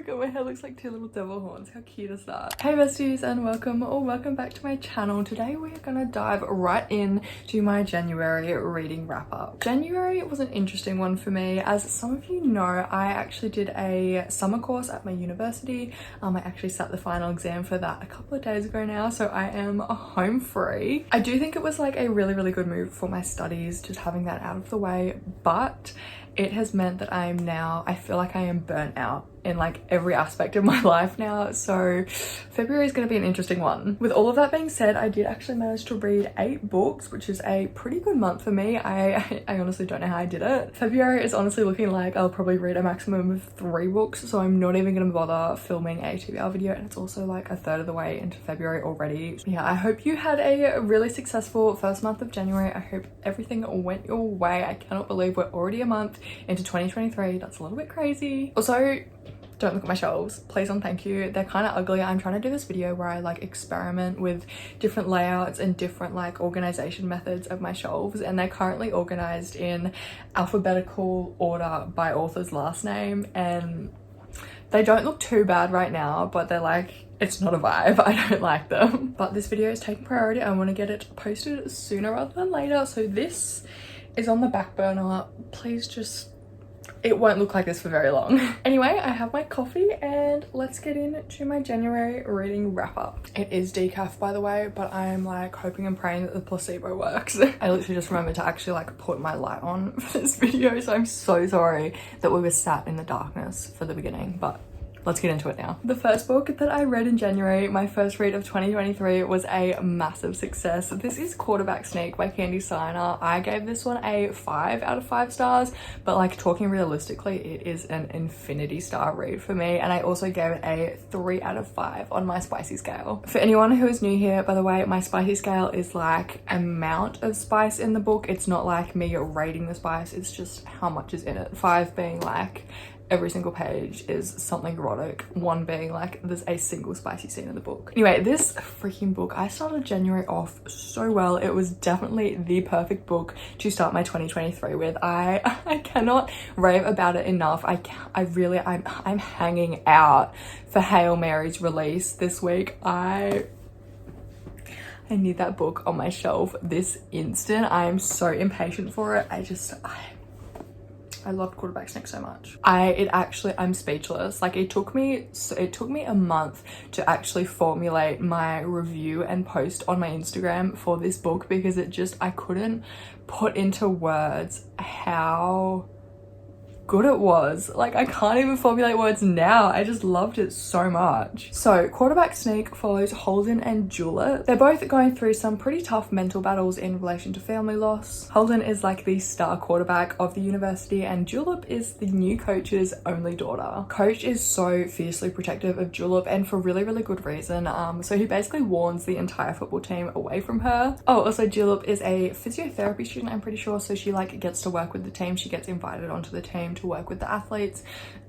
god, my hair looks like two little devil horns. How cute is that? Hey besties, and welcome back to my channel. Today we're gonna dive right in to my January reading wrap up. January was an interesting one for me. As some of you know, I actually did a summer course at my university. I actually sat the final exam for that a couple of days ago now, so I am home free. I do think it was like a really good move for my studies, just having that out of the way, but it has meant that I feel like I am burnt out in like every aspect of my life now. So February is going to be an interesting one. With all of that being said, I did actually manage to read 8 books, which is a pretty good month for me. I honestly don't know how I did it. February is honestly looking like I'll probably read a maximum of 3 books, so I'm not even going to bother filming a TBR video, and it's also like a third of the way into February already. Yeah, I hope you had a really successful first month of January. I hope everything went your way. I cannot believe we're already a month into 2023. That's a little bit crazy. Also, don't look at my shelves, please and thank you. They're kind of ugly. I'm trying to do this video where I like experiment with different layouts and different like organization methods of my shelves, and they're currently organized in alphabetical order by author's last name, and they don't look too bad right now, but they're like, it's not a vibe. I don't like them. But this video is taking priority. I want to get it posted sooner rather than later, so this is on the back burner. Please just, it won't look like this for very long. Anyway, I have my coffee and let's get into my January reading wrap up. It is decaf, by the way, but I'm like hoping and praying that the placebo works. I literally just remembered to actually like put my light on for this video, so I'm so sorry that we were sat in the darkness for the beginning, but let's get into it now. The first book that I read in January, my first read of 2023, was a massive success. This is Quarterback Sneak by Candy Signer. I gave this one a 5 out of 5 stars, but like talking realistically, it is an infinity star read for me. And I also gave it a 3 out of 5 on my spicy scale. For anyone who is new here, by the way, my spicy scale is like amount of spice in the book. It's not like me rating the spice, it's just how much is in it. 5 being like every single page is something erotic, 1 being like there's a single spicy scene in the book. Anyway, this freaking book, I started January off so well. It was definitely the perfect book to start my 2023 with. I cannot rave about it enough. I'm hanging out for Hail Mary's release this week. I need that book on my shelf this instant. I am so impatient for it. I loved Quarterback Sneak so much. I'm speechless. Like it took me a month to actually formulate my review and post on my Instagram for this book, because I couldn't put into words how good it was. Like I can't even formulate words now. I just loved it so much. So Quarterback Sneak follows Holden and Julep. They're both going through some pretty tough mental battles in relation to family loss. Holden is like the star quarterback of the university, and Julep is the new coach's only daughter. Coach is so fiercely protective of Julep, and for really good reason. So he basically warns the entire football team away from her. Oh, also Julep is a physiotherapy student, I'm pretty sure, so she like gets to work with the team. She gets invited onto the team to work with the athletes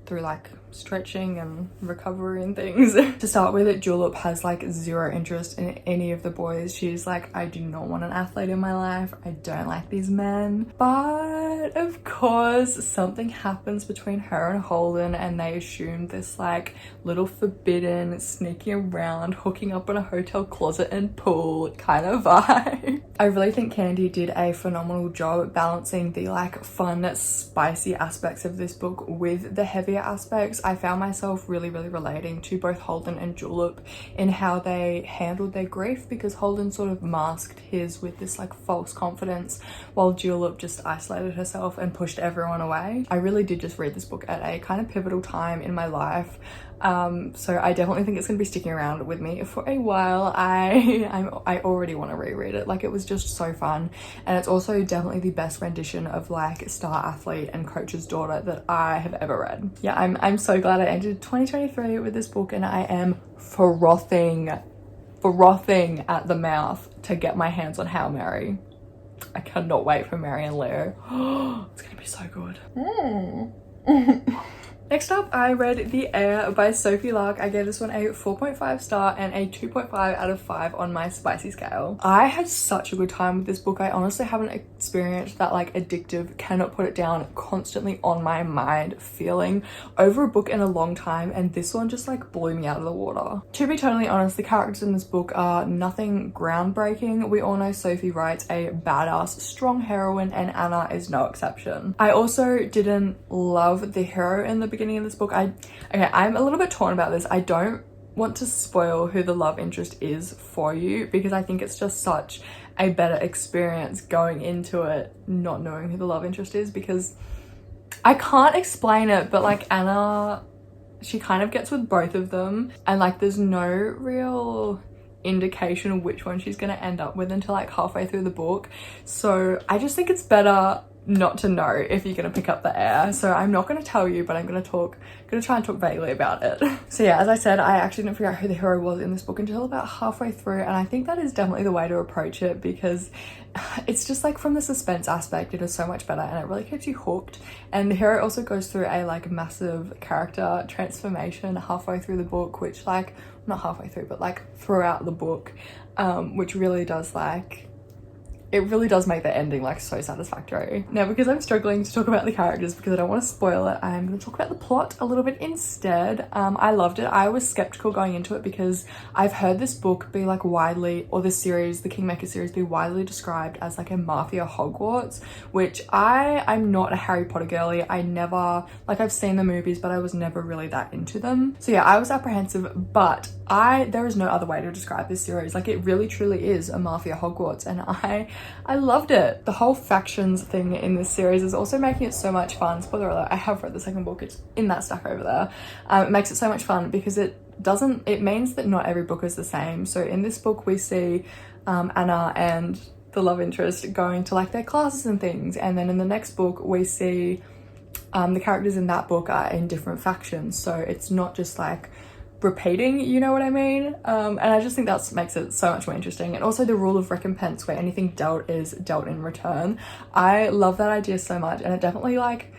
through like stretching and recovery and things. To start with, Julep has like 0 interest in any of the boys. She's like, I do not want an athlete in my life. I don't like these men. But of course something happens between her and Holden, and they assume this like little forbidden sneaking around, hooking up in a hotel closet and pool kind of vibe. I really think Candy did a phenomenal job balancing the like fun, spicy aspects of this book with the heavier aspects. I found myself really relating to both Holden and Julep in how they handled their grief, because Holden sort of masked his with this like false confidence, while Julep just isolated herself and pushed everyone away. I really did just read this book at a kind of pivotal time in my life. So I definitely think it's going to be sticking around with me for a while. I already want to reread it. Like it was just so fun, and it's also definitely the best rendition of like star athlete and coach's daughter that I have ever read. Yeah, I'm so glad I entered 2023 with this book, and I am frothing at the mouth to get my hands on Hail Mary. I cannot wait for Mary and Leo. It's gonna be so good. Next up, I read The Air by Sophia. I gave this one a 4.5 star and a 2.5 out of 5 on my spicy scale. I had such a good time with this book. I honestly haven't experienced that like addictive, cannot put it down, constantly on my mind feeling over a book in a long time, and this one just like blew me out of the water. To be totally honest, the characters in this book are nothing groundbreaking. We all know Sophie writes a badass, strong heroine, and Anna is no exception. I also didn't love the hero in the beginning of this book. I'm a little bit torn about this. I don't want to spoil who the love interest is for you because I think it's just such a better experience going into it not knowing who the love interest is, because I can't explain it, but like Anna, she kind of gets with both of them, and like there's no real indication of which one she's gonna end up with until like halfway through the book. So I just think it's better not to know if you're gonna pick up The Air. So I'm not gonna tell you, but I'm gonna try and talk vaguely about it. So yeah, as I said, I actually didn't figure out who the hero was in this book until about halfway through, and I think that is definitely the way to approach it, because it's just like from the suspense aspect it is so much better and it really keeps you hooked. And the hero also goes through a like massive character transformation halfway through the book, which like not halfway through but like throughout the book, which really does like, it really does make the ending like so satisfactory. Now, because I'm struggling to talk about the characters because I don't want to spoil it, I'm going to talk about the plot a little bit instead. I loved it. I was skeptical going into it because I've heard this book be like widely, or this series, the Kingmaker series, be widely described as like a mafia Hogwarts, which I'm not a Harry Potter girly. I never, like I've seen the movies, but I was never really that into them. So yeah, I was apprehensive, but there is no other way to describe this series. Like it really truly is a mafia Hogwarts, and I loved it. The whole factions thing in this series is also making it so much fun. Spoiler alert, I have read the second book, it's in that stack over there. It makes it so much fun because it means that not every book is the same. So in this book we see Anna and the love interest going to like their classes and things, and then in the next book we see the characters in that book are in different factions, so it's not just like repeating, you know what I mean? And I just think that makes it so much more interesting. And also the rule of recompense, where anything dealt is dealt in return. I love that idea so much, and it definitely like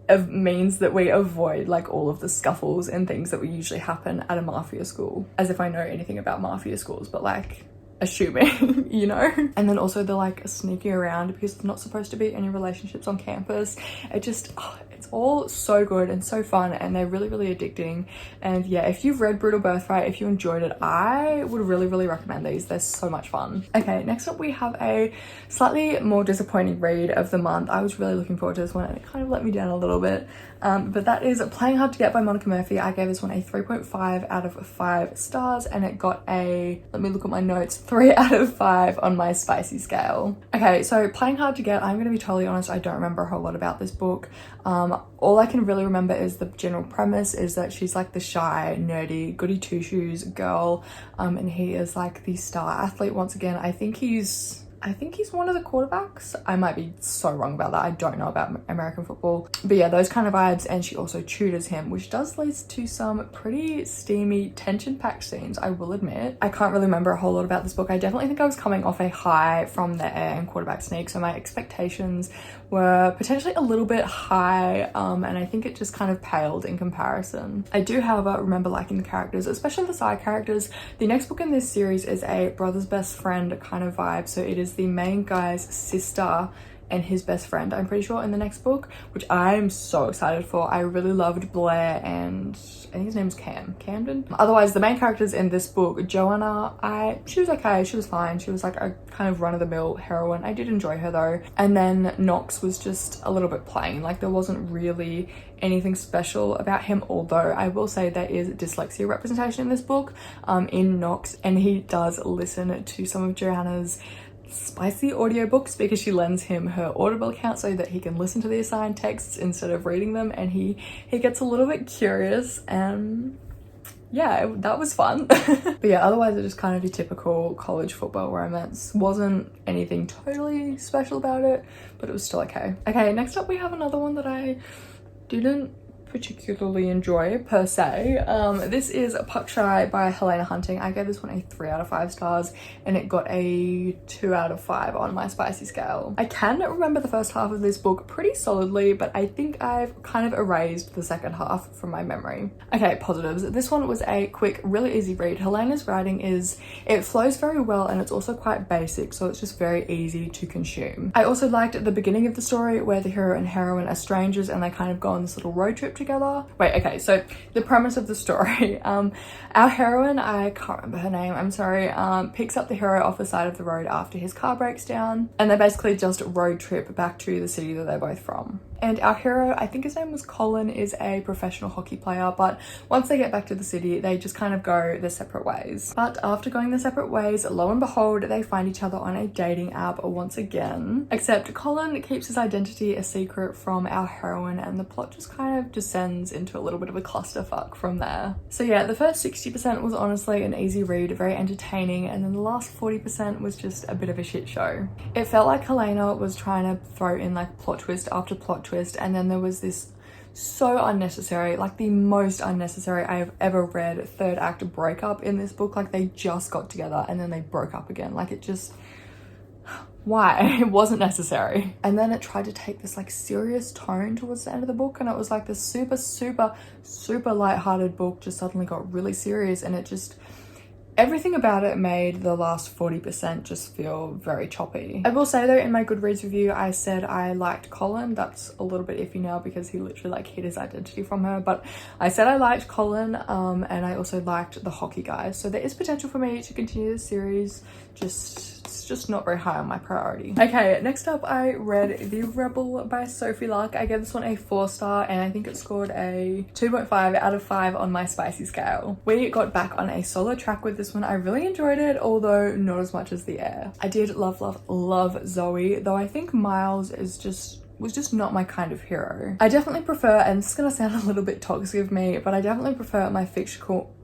it means that we avoid like all of the scuffles and things that would usually happen at a mafia school, as if I know anything about mafia schools, but like assuming, you know? And then also the like sneaking around because there's not supposed to be any relationships on campus. It just, it's all so good and so fun, and they're really, really addicting. And yeah, if you've read Brutal Birthright, if you enjoyed it, I would really, really recommend these. They're so much fun. Okay, next up we have a slightly more disappointing read of the month. I was really looking forward to this one and it kind of let me down a little bit. But that is Playing Hard to Get by Monica Murphy. I gave this one a 3.5 out of 5 stars, and it got a, let me look at my notes, 3 out of 5 on my spicy scale. Okay, so Playing Hard to Get, I'm gonna be totally honest, I don't remember a whole lot about this book. All I can really remember is the general premise is that she's like the shy, nerdy, goody two-shoes girl, and he is like the star athlete once again. I think he's one of the quarterbacks. I might be so wrong about that. I don't know about American football. But yeah, those kind of vibes. And she also tutors him, which does lead to some pretty steamy, tension-packed scenes, I will admit. I can't really remember a whole lot about this book. I definitely think I was coming off a high from The Air and Quarterback Sneak, so my expectations were potentially a little bit high, and I think it just kind of paled in comparison. I do, however, remember liking the characters, especially the side characters. The next book in this series is a brother's best friend kind of vibe, so it is the main guy's sister and his best friend, I'm pretty sure, in the next book, which I'm so excited for. I really loved Blair, and I think his name's Camden. Otherwise, the main characters in this book, Joanna, she was okay, she was fine. She was like a kind of run-of-the-mill heroine. I did enjoy her though. And then Knox was just a little bit plain. Like there wasn't really anything special about him, although I will say there is dyslexia representation in this book, in Knox, and he does listen to some of Joanna's spicy audiobooks because she lends him her Audible account so that he can listen to the assigned texts instead of reading them, and he gets a little bit curious, and yeah, that was fun. But yeah, otherwise it is kind of your typical college football romance. Wasn't anything totally special about it, but it was still okay. Okay, next up we have another one that I didn't particularly enjoy per se. This is Puck Shy by Helena Hunting. I gave this one a 3 out of 5 stars and it got a 2 out of 5 on my spicy scale. I can remember the first half of this book pretty solidly, but I think I've kind of erased the second half from my memory. Okay, positives. This one was a quick, really easy read. Helena's writing it flows very well and it's also quite basic, so it's just very easy to consume. I also liked the beginning of the story where the hero and heroine are strangers and they kind of go on this little road trip together. Wait, okay, so the premise of the story, our heroine, I can't remember her name, I'm sorry, picks up the hero off the side of the road after his car breaks down, and they basically just road trip back to the city that they're both from. And our hero, I think his name was Colin, is a professional hockey player, but once they get back to the city, they just kind of go their separate ways. But after going their separate ways, lo and behold, they find each other on a dating app once again. Except Colin keeps his identity a secret from our heroine, and the plot just kind of descends into a little bit of a clusterfuck from there. So yeah, the first 60% was honestly an easy read, very entertaining, and then the last 40% was just a bit of a shit show. It felt like Helena was trying to throw in like plot twist after plot twist, and then there was this so unnecessary, like the most unnecessary I have ever read third act breakup in this book. Like they just got together and then they broke up again. Like it just, why? It wasn't necessary. And then it tried to take this like serious tone towards the end of the book, and it was like this super lighthearted book just suddenly got really serious, and it just, everything about it made the last 40% just feel very choppy. I will say though, in my Goodreads review, I said I liked Colin. That's a little bit iffy now because he literally like hid his identity from her, but I said I liked Colin, and I also liked the hockey guy. So there is potential for me to continue this series, it's just not very high on my priority. Okay, next up I read The Rebel by Sophie Luck. I gave this one a 4-star and I think it scored a 2.5 out of 5 on my spicy scale. We got back on a solo track with this one. I really enjoyed it, although not as much as The Air. I did love Zoe, though I think Miles was just not my kind of hero. I definitely prefer, and this is gonna sound a little bit toxic of me, but I definitely prefer my fictional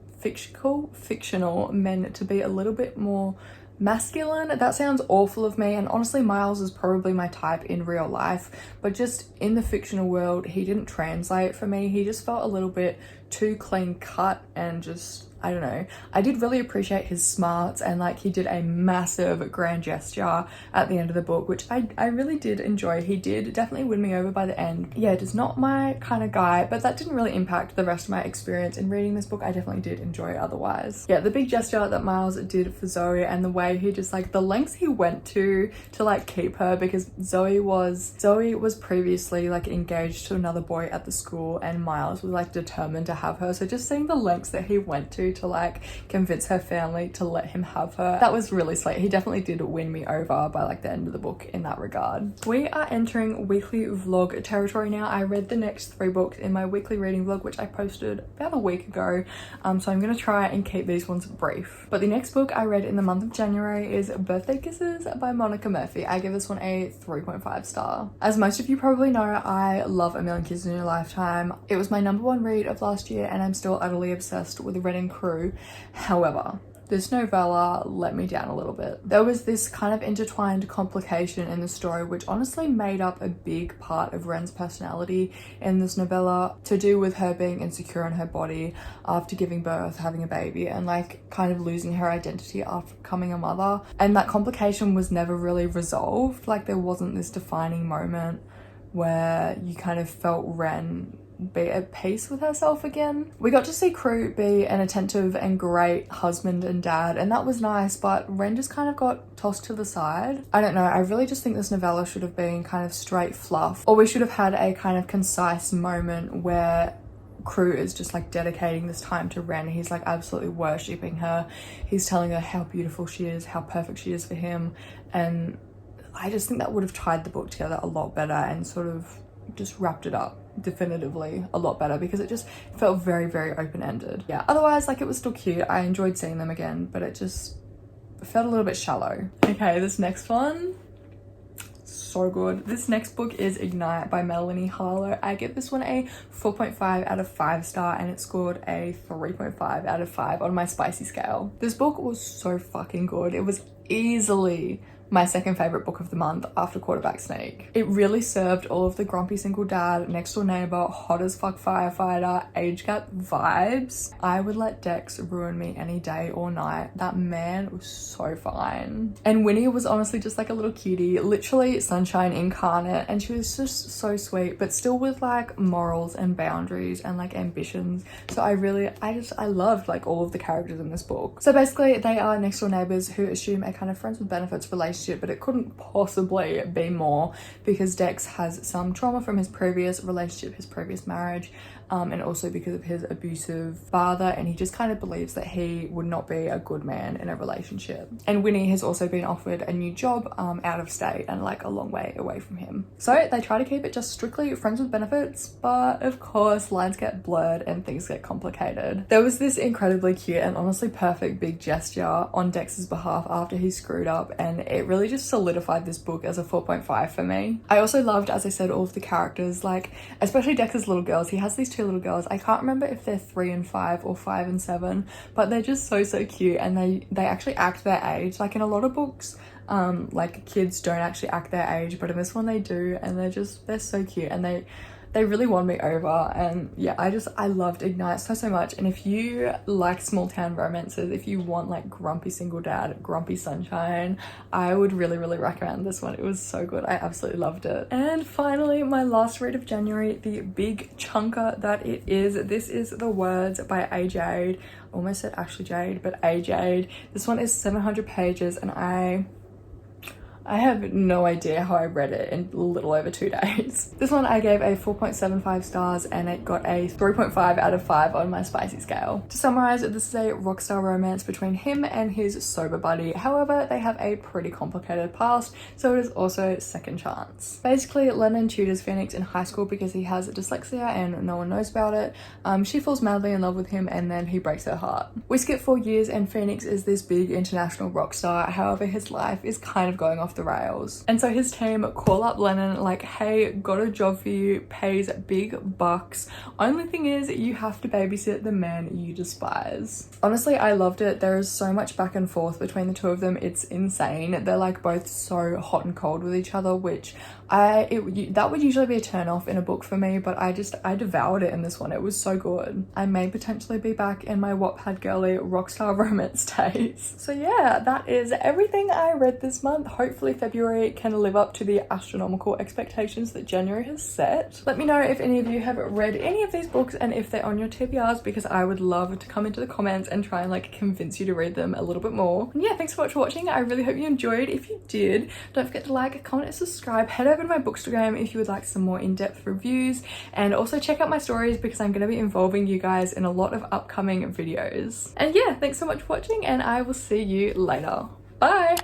men to be a little bit more masculine. That sounds awful of me, and honestly Miles is probably my type in real life, but just in the fictional world he didn't translate for me. He just felt a little bit too clean cut and just, I don't know. I did really appreciate his smarts, and like he did a massive grand gesture at the end of the book, which I really did enjoy. He did definitely win me over by the end. Yeah, just not my kind of guy, but that didn't really impact the rest of my experience in reading this book. I definitely did enjoy it otherwise. Yeah, the big gesture that Miles did for Zoe, and the way he just like, the lengths he went to like keep her, because Zoe was previously like engaged to another boy at the school, and Miles was like determined to have her. So just seeing the lengths that he went to like convince her family to let him have her, that was really sweet. He definitely did win me over by like the end of the book in that regard. We are entering weekly vlog territory now. I read the next 3 books in my weekly reading vlog, which I posted about a week ago, so I'm gonna try and keep these ones brief. But the next book I read in the month of January is Birthday Kisses by Monica Murphy. I give this one a 3.5 star. As most of you probably know, I love A Million Kisses in Your Lifetime. It was my #1 read of last year, and I'm still utterly obsessed with Red and Crew. However, this novella let me down a little bit. There was this kind of intertwined complication in the story which honestly made up a big part of Ren's personality in this novella, to do with her being insecure in her body after giving birth, having a baby, and like kind of losing her identity after becoming a mother. And that complication was never really resolved. Like there wasn't this defining moment where you kind of felt Ren be at peace with herself again. We got to see Crew be an attentive and great husband and dad, and that was nice, but Ren just kind of got tossed to the side. I don't know, I really just think this novella should have been kind of straight fluff, or we should have had a kind of concise moment where Crew is just like dedicating this time to Ren. He's like absolutely worshipping her. He's telling her how beautiful she is, how perfect she is for him, and I just think that would have tied the book together a lot better and sort of just wrapped it up definitively a lot better, because it just felt very open-ended. Yeah, otherwise like it was still cute. I enjoyed seeing them again, but it just felt a little bit shallow. Okay, this next one, so good. This next book is Ignite by Melanie Harlow. I give this one a 4.5 out of 5 star, and it scored a 3.5 out of 5 on my spicy scale. This book was so fucking good. It was easily my second favorite book of the month after Quarterback Sneak. It really served all of the grumpy single dad, next door neighbor, hot as fuck firefighter, age gap vibes. I would let Dex ruin me any day or night. That man was so fine. And Winnie was honestly just like a little cutie, literally sunshine incarnate, and she was just so sweet, but still with like morals and boundaries and like ambitions. So I loved like all of the characters in this book. So basically they are next door neighbors who assume a kind of friends with benefits relationship, but it couldn't possibly be more because Dex has some trauma from his previous relationship, his previous marriage, and also because of his abusive father, and he just kind of believes that he would not be a good man in a relationship. And Winnie has also been offered a new job out of state and like a long way away from him. So they try to keep it just strictly friends with benefits, but of course lines get blurred and things get complicated. There was this incredibly cute and honestly perfect big gesture on Dex's behalf after he screwed up, and it really just solidified this book as a 4.5 for me. I also loved, as I said, all of the characters, like especially Dex's little girls. He has these two little girls. I can't remember if they're 3 and 5 or 5 and 7, but they're just so cute, and they actually act their age. Like in a lot of books, like kids don't actually act their age, but in this one they do, and they're so cute, and they really won me over. And yeah, I loved Ignite so much. And if you like small town romances, if you want like grumpy single dad, grumpy sunshine, I would really recommend this one. It was so good. I absolutely loved it. And finally, my last read of January, the big chunker that it is. This is The Words by A. Jade. Almost said Ashley Jade, but A. Jade. This one is 700 pages, and I have no idea how I read it in a little over 2 days. This one I gave a 4.75 stars, and it got a 3.5 out of 5 on my spicy scale. To summarize, this is a rockstar romance between him and his sober buddy. However, they have a pretty complicated past, so it is also second chance. Basically, Lennon tutors Phoenix in high school because he has dyslexia and no one knows about it. She falls madly in love with him, and then he breaks her heart. We skip 4 years, and Phoenix is this big international rock star. However, his life is kind of going off the rails, and so his team call up Lennon like, hey, got a job for you, pays big bucks, only thing is you have to babysit the man you despise. Honestly, I loved it. There is so much back and forth between the two of them. It's insane. They're like both so hot and cold with each other, which that would usually be a turn off in a book for me, but I devoured it in this one. It was so good. I may potentially be back in my Wattpad girly rockstar romance days. So yeah, that is everything I read this month. Hopefully February can live up to the astronomical expectations that January has set. Let me know if any of you have read any of these books and if they're on your TBRs, because I would love to come into the comments and try and like convince you to read them a little bit more. And yeah, thanks so much for watching. I really hope you enjoyed. If you did, don't forget to like, comment and subscribe. Head over to my Bookstagram if you would like some more in-depth reviews, and also check out my stories because I'm going to be involving you guys in a lot of upcoming videos. And yeah, thanks so much for watching, and I will see you later. Bye!